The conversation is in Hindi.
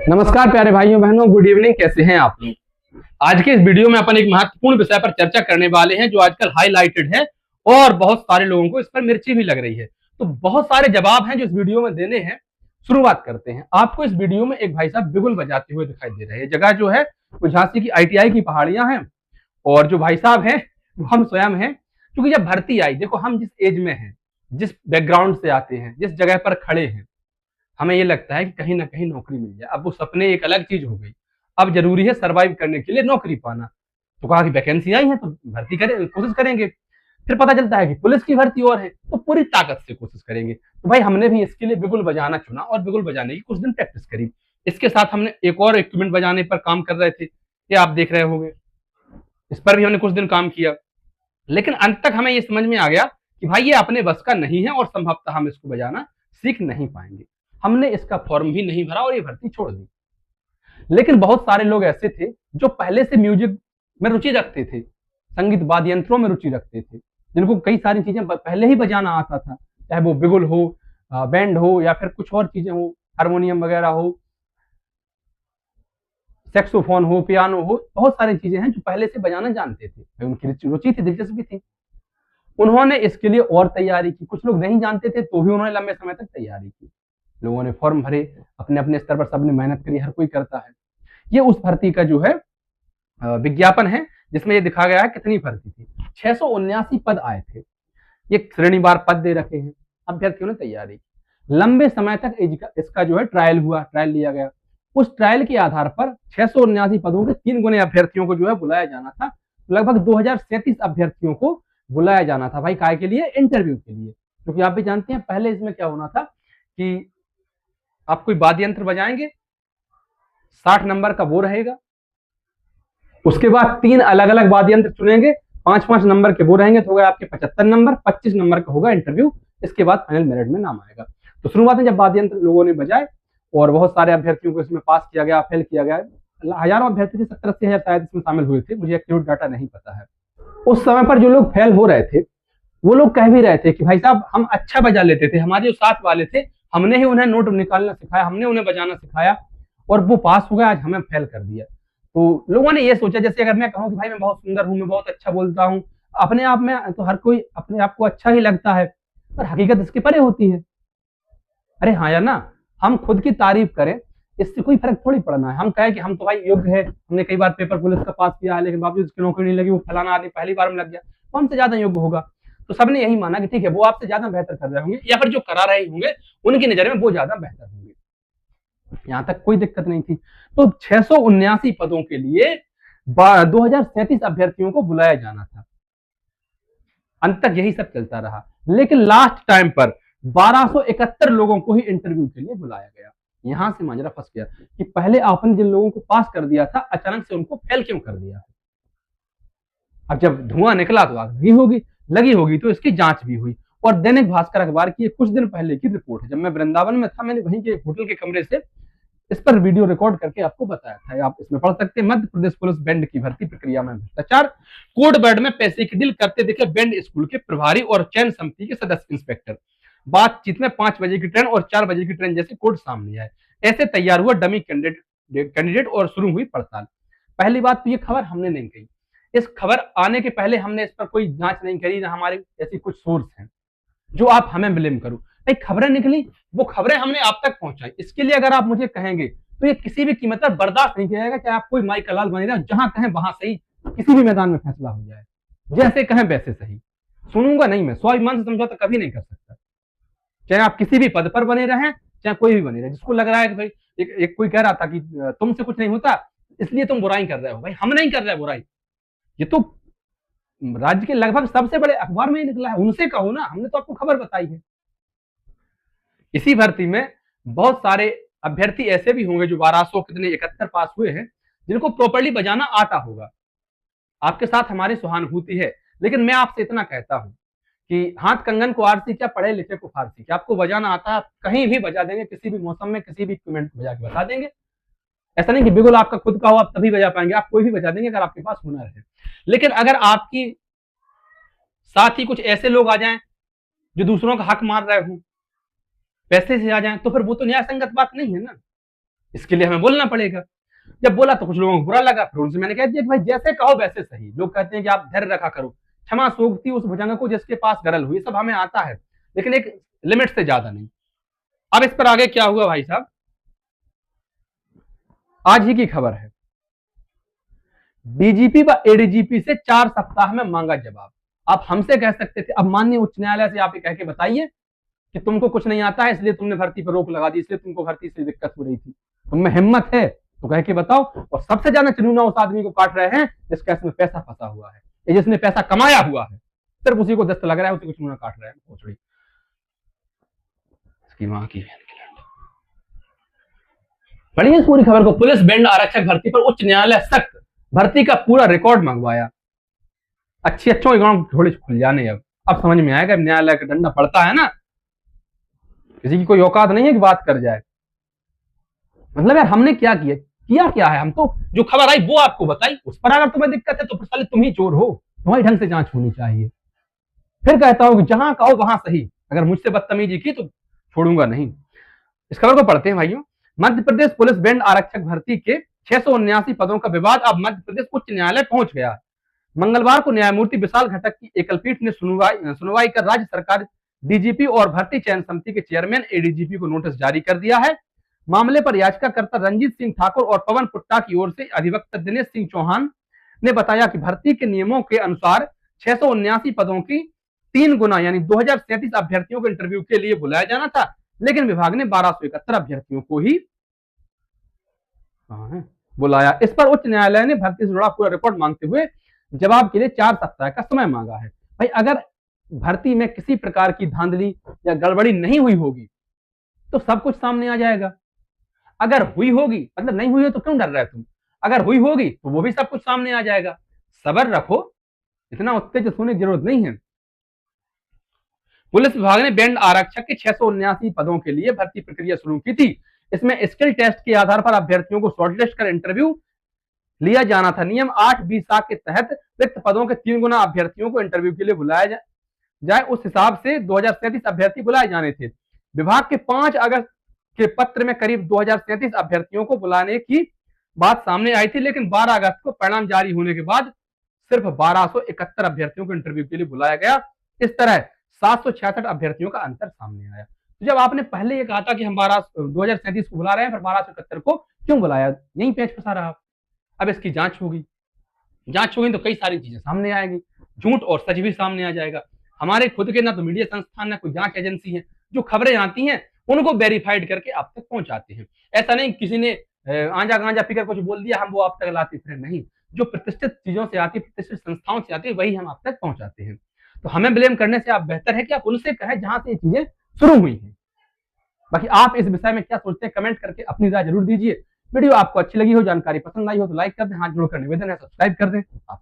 नमस्कार प्यारे भाइयों बहनों, गुड इवनिंग। कैसे हैं आप लोग। आज के इस वीडियो में अपन एक महत्वपूर्ण विषय पर चर्चा करने वाले हैं जो आजकल हाईलाइटेड है और बहुत सारे लोगों को इस पर मिर्ची भी लग रही है। तो बहुत सारे जवाब हैं जो इस वीडियो में देने हैं। शुरुआत करते हैं। आपको इस वीडियो में एक भाई साहब बिगुल बजाते हुए दिखाई दे रहे हैं। जगह जो है वो झांसी की ITI की पहाड़ियां हैं और जो भाई साहब हैं वो हम स्वयं हैं। क्योंकि जब भर्ती आई, देखो हम जिस एज में हैं, जिस बैकग्राउंड से आते हैं, जिस जगह पर खड़े हैं, हमें ये लगता है कि कहीं ना कहीं नौकरी मिल जाए। अब वो सपने एक अलग चीज हो गई। अब जरूरी है सरवाइव करने के लिए नौकरी पाना। तो कहा कि वैकेंसी आई है तो भर्ती करें, कोशिश करेंगे। फिर पता चलता है कि पुलिस की भर्ती और है तो पूरी ताकत से कोशिश करेंगे। तो भाई हमने भी इसके लिए बिगुल बजाना चुना और बिगुल बजाने की कुछ दिन प्रैक्टिस करी। इसके साथ हमने एक और इक्विपमेंट बजाने पर काम कर रहे थे, ये आप देख रहे होंगे। इस पर भी हमने कुछ दिन काम किया, लेकिन अंत तक हमें ये समझ में आ गया कि भाई ये अपने बस का नहीं है और संभवतः हम इसको बजाना सीख नहीं पाएंगे। हमने इसका फॉर्म भी नहीं भरा और ये भर्ती छोड़ दी। लेकिन बहुत सारे लोग ऐसे थे जो पहले से म्यूजिक में रुचि रखते थे, संगीत वाद्य यंत्रों में रुचि रखते थे, जिनको कई सारी चीजें पहले ही बजाना आता था, चाहे वो बिगुल हो, बैंड हो या फिर कुछ और चीजें हो, हारमोनियम वगैरह हो, सेक्सोफोन हो, पियानो हो। बहुत सारी चीजें हैं जो पहले से बजाना जानते थे, उनकी रुचि थी, दिलचस्पी थी। उन्होंने इसके लिए और तैयारी की। कुछ लोग नहीं जानते थे तो भी उन्होंने लंबे समय तक तैयारी की। लोगों ने फॉर्म भरे, अपने अपने स्तर पर सबने मेहनत करी, हर कोई करता है। ये उस भर्ती का जो है विज्ञापन है जिसमें ये दिखा गया है कितनी भर्ती थी। 679 पद आए थे। ये श्रेणीवार पद दे रखे हैं। अभ्यर्थियों ने तैयारी की। लंबे समय तक इसका जो है ट्रायल हुआ, ट्रायल लिया गया। उस ट्रायल के आधार पर 679 पदों के 3 गुने अभ्यर्थियों को जो है बुलाया जाना था। लगभग 2037 अभ्यर्थियों को बुलाया जाना था। भाई काय के लिए? इंटरव्यू के लिए। क्योंकि आप भी जानते हैं पहले इसमें क्या होना था कि आप कोई वाद्य यंत्र बजाएंगे, 60 नंबर का वो रहेगा। उसके बाद 3 अलग अलग वाद्य यंत्र चुनेंगे, 5-5 नंबर के वो रहेंगे, तो होगा आपके 75 नंबर। 25 नंबर का होगा इंटरव्यू। इसके बाद फाइनल मेरिट में नाम आएगा। तो शुरुआत में जब वाद्य यंत्र लोगों ने बजाए और बहुत सारे अभ्यर्थियों को इसमें पास किया गया, फेल किया गया। हजारों अभ्यर्थी थे, 70-80 हजार शायद इसमें शामिल हुए थे, मुझे एक्यूरेट डाटा नहीं पता है। उस समय पर जो लोग फेल हो रहे थे वो लोग कह भी रहे थे कि भाई साहब हम अच्छा बजा लेते थे, हमारे जो साथ वाले थे हमने ही उन्हें नोट निकालना सिखाया, हमने उन्हें बजाना सिखाया और वो पास हो गया, आज हमें फेल कर दिया। तो लोगों ने ये सोचा, जैसे अगर मैं कहूँ कि भाई मैं बहुत सुंदर हूँ, मैं बहुत अच्छा बोलता हूँ, अपने आप में तो हर कोई अपने आप को अच्छा ही लगता है, पर हकीकत इसके परे होती है। अरे हाँ या ना, हम खुद की तारीफ करें, इससे कोई फर्क थोड़ी पड़ना है। हम कहें कि हम तो भाई योग्य है, हमने कई बार पेपर पुलिस का पास किया है लेकिन बावजूद उसकी नौकरी नहीं लगी, वो फलाना आदमी पहली बार में लग गया, वो हमसे ज्यादा योग्य होगा। तो सबने यही माना कि ठीक है वो आपसे ज्यादा बेहतर कर रहे होंगे या फिर जो करा रहे होंगे उनकी नजर में वो ज्यादा बेहतर होंगे। यहां तक कोई दिक्कत नहीं थी। तो 679 पदों के लिए 2037 अभ्यर्थियों को बुलाया जाना था। अंत तक यही सब चलता रहा, लेकिन लास्ट टाइम पर 1271 लोगों को ही इंटरव्यू के लिए बुलाया गया। यहां से माजरा फंस गया कि पहले आपने जिन लोगों को पास कर दिया था अचानक से उनको फेल क्यों कर दिया। अब जब धुआं निकला तो आग लगी होगी तो इसकी जांच भी हुई। और दैनिक भास्कर अखबार की कुछ दिन पहले की रिपोर्ट है। जब मैं वृंदावन में था, मैंने वहीं के होटल के कमरे से इस पर वीडियो रिकॉर्ड करके आपको बताया था। आप इसमें पढ़ सकते हैं। मध्य प्रदेश पुलिस बैंड की भर्ती प्रक्रिया में भ्रष्टाचार, कोड वर्ड में पैसे की डील करते दिखे बैंड स्कूल के प्रभारी और चयन समिति के सदस्य इंस्पेक्टर। बातचीत में 5 बजे की ट्रेन और 4 बजे की ट्रेन जैसे कोड सामने आए। ऐसे तैयार हुआ डमी कैंडिडेट और शुरू हुई पड़ताल। पहली बात तो ये खबर हमने नहीं कही। इस खबर आने के पहले हमने इस पर कोई जांच नहीं करी, ना हमारे ऐसी कुछ सोर्स हैं जो आप हमें ब्लेम करो। खबरें निकली, वो खबरें हमने आप तक पहुंचाई। इसके लिए अगर आप मुझे कहेंगे तो ये किसी भी कीमत पर बर्दाश्त नहीं किया जाएगा। चाहे आप कोई माई का लाल बने रहे, जहां कहें वहां सही, किसी भी मैदान में फैसला हो जाए, जैसे कहें वैसे सही। सुनूंगा नहीं मैं, स्वाभिमान से समझौता कभी नहीं कर सकता। चाहे आप किसी भी पद पर बने रहें, चाहे कोई भी बने रहे। जिसको लग रहा है कि भाई एक कोई कह रहा था कि तुमसे कुछ नहीं होता इसलिए तुम बुराई कर रहे हो, भाई हम नहीं कर रहे बुराई। ये तो राज्य के लगभग सबसे बड़े अखबार में ही निकला है, उनसे कहो ना, हमने तो आपको खबर बताई है। इसी भर्ती में बहुत सारे अभ्यर्थी ऐसे भी होंगे जो 1271 पास हुए हैं, जिनको प्रॉपर्ली बजाना आता होगा। आपके साथ हमारी सहानुभूति है, लेकिन मैं आपसे इतना कहता हूं कि हाथ कंगन को आरसी क्या, पढ़े लिखे को फारसी क्या। आपको बजाना आता है, कहीं भी बजा देंगे, किसी भी मौसम में किसी भी इंस्ट्रूमेंट बजा के बता देंगे। ऐसा नहीं कि बिगुल आपका खुद का हो आप तभी बजा पाएंगे, आप कोई भी बजा देंगे अगर आपके पास हुनर है। लेकिन अगर आपकी साथ ही कुछ ऐसे लोग आ जाएं जो दूसरों का हक मार रहे हो, पैसे से आ जाएं, तो फिर वो तो न्याय संगत बात नहीं है ना। इसके लिए हमें बोलना पड़ेगा। जब बोला तो कुछ लोगों को बुरा लगा, फिर उनसे मैंने कह दिया कि भाई जैसे कहो वैसे सही। लोग कहते हैं कि आप धैर्य रखा करो, क्षमा सूखती उस भुजंग को जिसके पास गरल हुई, सब हमें आता है, लेकिन एक लिमिट से ज्यादा नहीं। अब इस पर आगे क्या हुआ भाई साहब, आज ही की खबर है, डीजीपी व एडीजीपी से 4 सप्ताह में मांगा जवाब। आप हमसे कह सकते थे, अब माननीय उच्च न्यायालय से आप कह के बताइए कि तुमको कुछ नहीं आता है इसलिए तुमने भर्ती पर रोक लगा दी, इसलिए तुमको भर्ती से दिक्कत हो रही थी, तुम में हिम्मत है तो कह के बताओ। और सबसे ज्यादा चुनौना उस आदमी को काट रहे हैं जिसका इसमें पैसा फंसा हुआ है, जिसने पैसा कमाया हुआ है, सिर्फ उसी को दस्त लग रहा है, उसी को चुनौना काट रहे हैं। इसकी मां की पढ़िए पूरी खबर को। पुलिस बैंड आरक्षक भर्ती पर उच्च न्यायालय सख्त, भर्ती का पूरा रिकॉर्ड मंगवाया। अच्छी अच्छों के गांव थोड़ी खुल जाने। अब समझ में आएगा, न्यायालय का डंडा पड़ता है ना, किसी की कोई औकात नहीं है कि बात कर जाए। मतलब यार हमने क्या किया क्या है, हम तो जो खबर आई वो आपको बताई, उस पर अगर तुम्हें दिक्कत है तो फिर तुम ही चोर हो, तुम्हारी ढंग से जांच होनी चाहिए। फिर कहता हूं कि जहां कहो वहां सही, अगर मुझसे बदतमीजी की तो छोड़ूंगा नहीं। इस खबर को पढ़ते हैं भाइयों। मध्य प्रदेश पुलिस बैंड आरक्षक भर्ती के 679 पदों का विवाद अब मध्य प्रदेश उच्च न्यायालय पहुंच गया। मंगलवार को न्यायमूर्ति विशाल घटक की एकलपीठ ने सुनवाई कर राज्य सरकार, डीजीपी और भर्ती चयन समिति के चेयरमैन एडीजीपी को नोटिस जारी कर दिया है। मामले पर याचिकाकर्ता रंजीत सिंह ठाकुर और पवन पुट्टा की ओर से अधिवक्ता दिनेश सिंह चौहान ने बताया कि भर्ती के नियमों के अनुसार 679 पदों की 3 गुना यानी 2037 अभ्यर्थियों को इंटरव्यू के लिए बुलाया जाना था, लेकिन विभाग ने 1271 अभ्यर्थियों को ही बुलाया। इस पर उच्च न्यायालय ने भर्ती से जुड़ा पूरा रिकॉर्ड मांगते हुए जवाब के लिए 4 सप्ताह का समय मांगा है। भाई अगर भर्ती में किसी प्रकार की धांधली या गड़बड़ी नहीं हुई होगी तो सब कुछ सामने आ जाएगा। अगर हुई होगी, मतलब नहीं हुई है तो क्यों डर रहे तुम, अगर हुई होगी तो वो भी सब कुछ सामने आ जाएगा। सब्र रखो, इतना उत्तेजित होने की जरूरत नहीं है। पुलिस विभाग ने बैंड आरक्षक के 679 पदों के लिए भर्ती प्रक्रिया शुरू की थी। इसमें स्किल टेस्ट के आधार पर अभ्यर्थियों को शॉर्टलिस्ट कर इंटरव्यू लिया जाना था। नियम 8B7 के तहत रिक्त पदों के 3 गुना अभ्यर्थियों को इंटरव्यू के लिए बुलाया जाए, उस हिसाब से 2037 अभ्यर्थी बुलाए जाने थे। विभाग के 5 अगस्त के पत्र में करीब 2037 अभ्यर्थियों को बुलाने की बात सामने आई थी, लेकिन 12 अगस्त को परिणाम जारी होने के बाद सिर्फ 1271 अभ्यर्थियों को इंटरव्यू के लिए बुलाया गया। इस तरह 766 अभ्यर्थियों का अंतर सामने आया। तो जब आपने पहले ये कहा था कि हम 2037 को बुला रहे हैं, फिर 1271 को क्यों बुलाया, यही पेच फंसा रहा। अब इसकी जांच होगी तो कई सारी चीजें सामने आएंगी, झूठ और सच भी सामने आ जाएगा। हमारे खुद के ना तो मीडिया संस्थान ना कोई जांच एजेंसी है, जो खबरें आती हैं उनको वेरीफाइड करके आप तक पहुंचाते हैं। ऐसा नहीं किसी ने आंजा गांजा पीकर कुछ बोल दिया हम वो आप तक लाते फिर, नहीं, जो प्रतिष्ठित चीजों से आती है, प्रतिष्ठित संस्थाओं से आती है, वही हम आप तक पहुंचाते हैं। तो हमें ब्लेम करने से आप बेहतर है कि आप उनसे कहें जहां से ये चीजें शुरू हुई हैं। बाकी आप इस विषय में क्या सोचते हैं कमेंट करके अपनी राय जरूर दीजिए। वीडियो आपको अच्छी लगी हो, जानकारी पसंद आई हो तो लाइक कर दें, हाथ जोड़कर निवेदन है सब्सक्राइब कर दें। आप